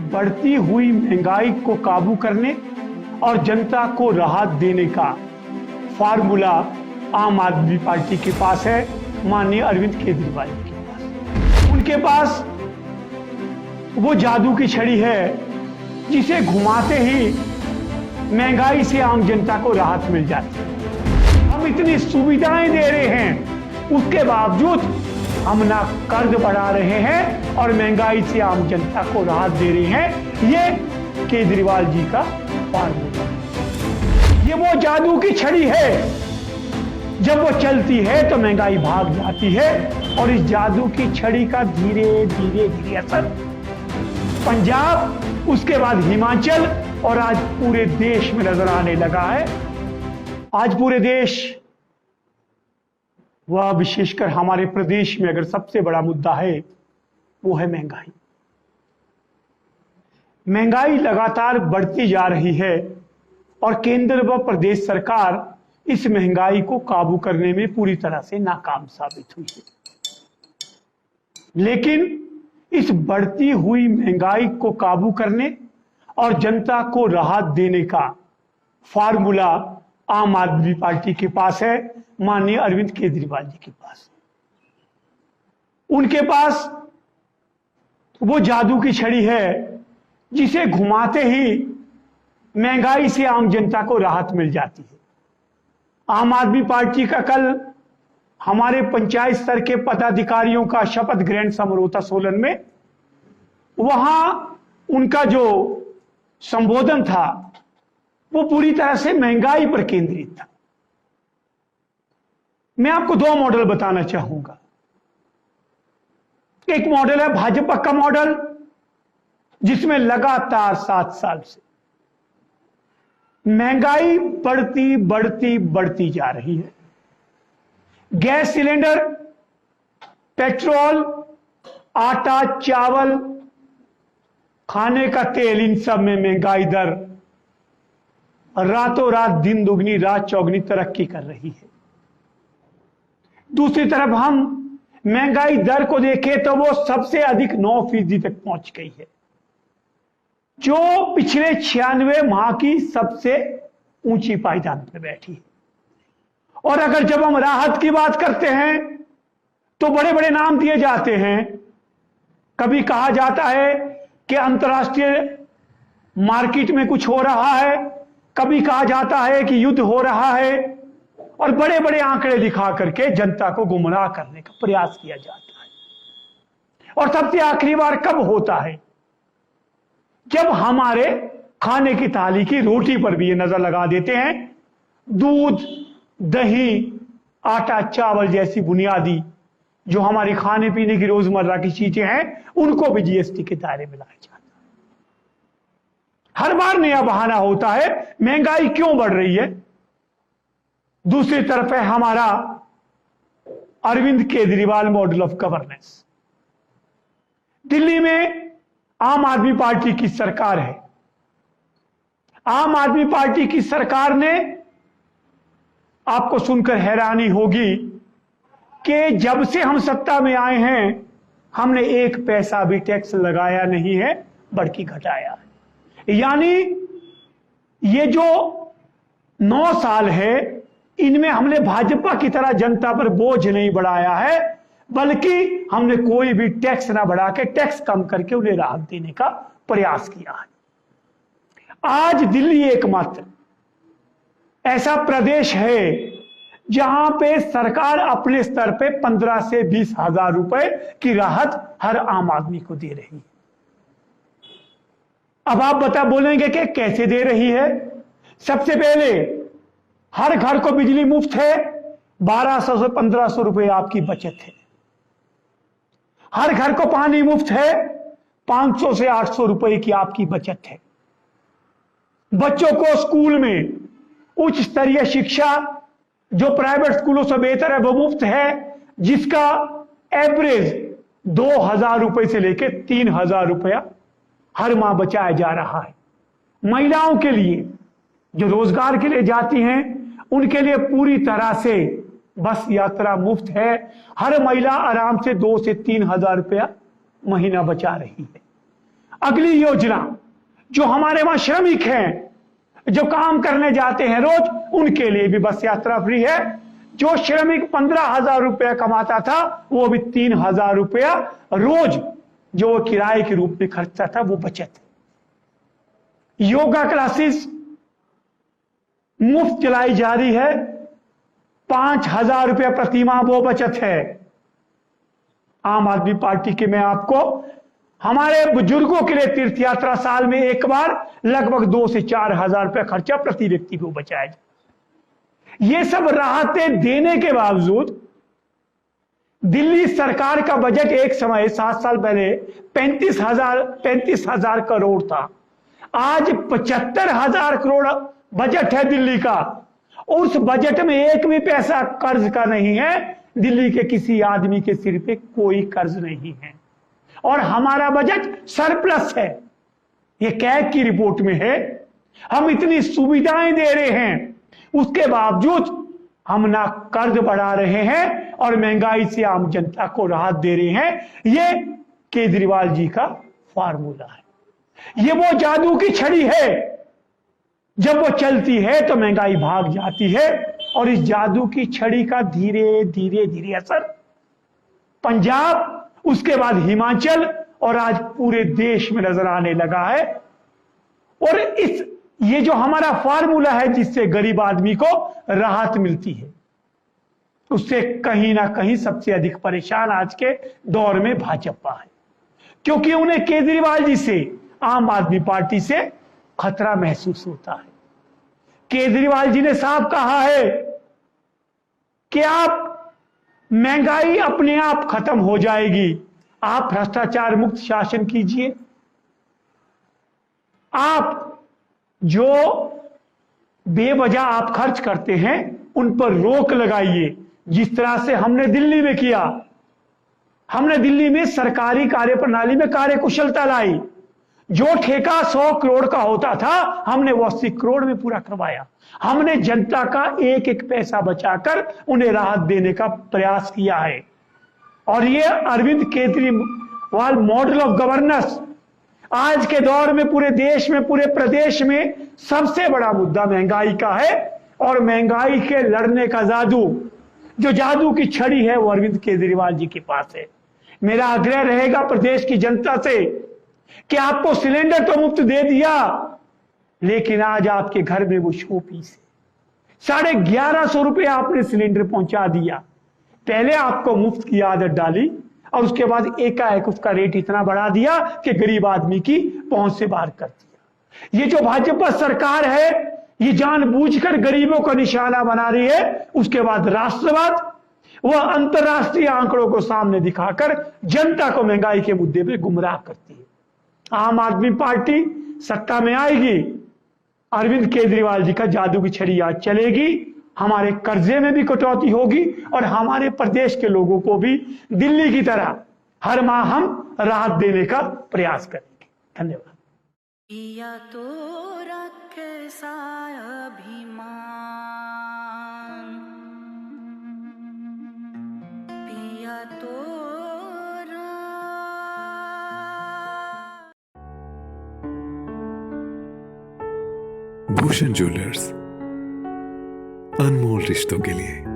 बढ़ती हुई महंगाई को काबू करने और जनता को राहत देने का फार्मूला आम आदमी पार्टी के पास है, माननीय अरविंद केजरीवाल जी के पास। उनके पास वो जादू की छड़ी है जिसे घुमाते ही महंगाई से आम जनता को राहत मिल जाती है। हम इतनी सुविधाएं दे रहे हैं, उसके बावजूद हम ना कर्ज बढ़ा रहे हैं और महंगाई से आम जनता को राहत दे रहे हैं। ये केजरीवाल जी का फार्मूला, ये वो जादू की छड़ी है, जब वो चलती है तो महंगाई भाग जाती है। और इस जादू की छड़ी का धीरे धीरे धीरे असर पंजाब, उसके बाद हिमाचल और आज पूरे देश में नजर आने लगा है। आज पूरे देश, वह विशेषकर हमारे प्रदेश में अगर सबसे बड़ा मुद्दा है वो है महंगाई। महंगाई लगातार बढ़ती जा रही है और केंद्र व प्रदेश सरकार इस महंगाई को काबू करने में पूरी तरह से नाकाम साबित हुई है। लेकिन इस बढ़ती हुई महंगाई को काबू करने और जनता को राहत देने का फार्मूला आम आदमी पार्टी के पास है, माननीय अरविंद केजरीवाल जी के पास। उनके पास वो जादू की छड़ी है जिसे घुमाते ही महंगाई से आम जनता को राहत मिल जाती है। आम आदमी पार्टी का कल हमारे पंचायत स्तर के पदाधिकारियों का शपथ ग्रहण समारोह था सोलन में। वहां उनका जो संबोधन था वो पूरी तरह से महंगाई पर केंद्रित था। मैं आपको दो मॉडल बताना चाहूंगा। एक मॉडल है भाजपा का मॉडल, जिसमें लगातार 7 साल से महंगाई बढ़ती बढ़ती बढ़ती जा रही है। गैस सिलेंडर, पेट्रोल, आटा, चावल, खाने का तेल, इन सब में महंगाई दर रातों रात, दिन दुगनी रात चौगनी तरक्की कर रही है। दूसरी तरफ हम महंगाई दर को देखें तो वो सबसे अधिक 9% तक पहुंच गई है, जो पिछले 96 माह की सबसे ऊंची पायदान पर बैठी है। और अगर जब हम राहत की बात करते हैं तो बड़े बड़े नाम दिए जाते हैं। कभी कहा जाता है कि अंतर्राष्ट्रीय मार्केट में कुछ हो रहा है, कभी कहा जाता है कि युद्ध हो रहा है, और बड़े बड़े आंकड़े दिखा करके जनता को गुमराह करने का प्रयास किया जाता है। और सबसे आखिरी बार कब होता है? जब हमारे खाने की थाली की रोटी पर भी ये नजर लगा देते हैं। दूध, दही, आटा, चावल जैसी बुनियादी जो हमारी खाने पीने की रोजमर्रा की चीजें हैं, उनको भी जीएसटी के दायरे में लाया जाता है। हर बार नया बहाना होता है, महंगाई क्यों बढ़ रही है। दूसरी तरफ है हमारा Arvind Kejriwal model of governance. Delhi में आम आदमी पार्टी की सरकार है। आम आदमी पार्टी की सरकार ने, आपको सुनकर हैरानी होगी कि जब से हम सत्ता में आए हैं हमने 1 पैसा भी टैक्स लगाया नहीं है, बल्कि घटाया है। यानी ये जो 9 साल है, इनमें हमने भाजपा की तरह जनता पर बोझ नहीं बढ़ाया है, बल्कि हमने कोई भी टैक्स ना बढ़ा के, टैक्स कम करके उन्हें राहत देने का प्रयास किया है। आज दिल्ली एकमात्र ऐसा प्रदेश है जहां पे सरकार अपने स्तर पे 15 से 20 हजार रुपए की राहत हर आम आदमी को दे रही है। अब आप बोलेंगे कि कैसे दे रही है। सबसे पहले हर घर को बिजली मुफ्त है, 1200 से 1500 रुपए आपकी बचत है। हर घर को पानी मुफ्त है, 500 से 800 रुपए की आपकी बचत है। बच्चों को स्कूल में उच्च स्तरीय शिक्षा जो प्राइवेट स्कूलों से बेहतर है वो मुफ्त है, जिसका एवरेज 2000 रुपए से लेकर 3000 रुपया हर माह बचाया जा रहा है। महिलाओं के लिए जो रोजगार के लिए जाती हैं, उनके लिए पूरी तरह से बस यात्रा मुफ्त है। हर महिला आराम से 2 से 3 हजार रुपया महीना बचा रही है। अगली योजना, जो हमारे वहां श्रमिक हैं, जो काम करने जाते हैं रोज, उनके लिए भी बस यात्रा फ्री है। जो श्रमिक 15,000 रुपया कमाता था, वो भी 3,000 रुपया रोज जो वो किराए के रूप में खर्चता था, वो बचत है। योगा क्लासेस मुफ्त चलाई जा रही है, 5,000 रुपया प्रतिमाह वो बचत है। आम आदमी पार्टी के मैं आपको हमारे बुजुर्गों के लिए तीर्थ यात्रा साल में एक बार लगभग 2 से 4,000 रुपया खर्चा प्रति व्यक्ति को बचाया जाए। ये सब राहतें देने के बावजूद दिल्ली सरकार का बजट एक समय 7 साल पहले 35,000 करोड़ था। आज 75,000 करोड़ बजट है दिल्ली का। उस बजट में एक भी पैसा कर्ज का नहीं है। दिल्ली के किसी आदमी के सिर पे कोई कर्ज नहीं है और हमारा बजट सरप्लस है। ये कैग की रिपोर्ट में है। हम इतनी सुविधाएं दे रहे हैं, उसके बावजूद हम ना कर्ज बढ़ा रहे हैं और महंगाई से आम जनता को राहत दे रहे हैं। ये केजरीवाल जी का फार्मूला है। ये वो जादू की छड़ी है, जब वो चलती है तो महंगाई भाग जाती है। और इस जादू की छड़ी का धीरे धीरे धीरे असर पंजाब, उसके बाद हिमाचल और आज पूरे देश में नजर आने लगा है। और ये जो हमारा फार्मूला है जिससे गरीब आदमी को राहत मिलती है, उससे कहीं ना कहीं सबसे अधिक परेशान आज के दौर में भाजपा है, क्योंकि उन्हें केजरीवाल जी से, आम आदमी पार्टी से खतरा महसूस होता है। केजरीवाल जी ने साफ कहा है कि आप महंगाई अपने आप खत्म हो जाएगी, आप भ्रष्टाचार मुक्त शासन कीजिए, आप जो बेवजह आप खर्च करते हैं उन पर रोक लगाइए, जिस तरह से हमने दिल्ली में किया। हमने दिल्ली में सरकारी कार्यप्रणाली में कार्यकुशलता लाई। जो ठेका 100 करोड़ का होता था, हमने वो 80 करोड़ में पूरा करवाया। हमने जनता का एक एक पैसा बचाकर उन्हें राहत देने का प्रयास किया है। और ये Arvind Kejriwal model of governance आज के दौर में पूरे देश में, पूरे प्रदेश में सबसे बड़ा मुद्दा महंगाई का है। और महंगाई के लड़ने का जादू, जो जादू की छड़ी है, वो अरविंद केजरीवाल जी के पास है। मेरा आग्रह रहेगा प्रदेश की जनता से कि आपको सिलेंडर तो मुफ्त दे दिया, लेकिन आज आपके घर में वो शोपीस है। 1150 रुपये आपने सिलेंडर पहुंचा दिया। पहले आपको मुफ्त की आदत डाली और उसके बाद एकाएक उसका रेट इतना बढ़ा दिया कि गरीब आदमी की पहुंच से बाहर कर दिया। ये जो भाजपा सरकार है, ये जानबूझकर गरीबों का निशाना बना रही है। उसके बाद राष्ट्रवाद, वह अंतरराष्ट्रीय आंकड़ों को सामने दिखाकर जनता को महंगाई के मुद्दे पर गुमराह करती है। आम आदमी पार्टी सत्ता में आएगी, अरविंद केजरीवाल जी का जादू की छड़ी आज चलेगी। हमारे कर्जे में भी कटौती होगी और हमारे प्रदेश के लोगों को भी दिल्ली की तरह हर माह हम राहत देने का प्रयास करेंगे। धन्यवाद। पिया तो रखे सा अभिमान, पिया तो भूषण ज्वेलर्स, अनमोल रिश्तों के लिए।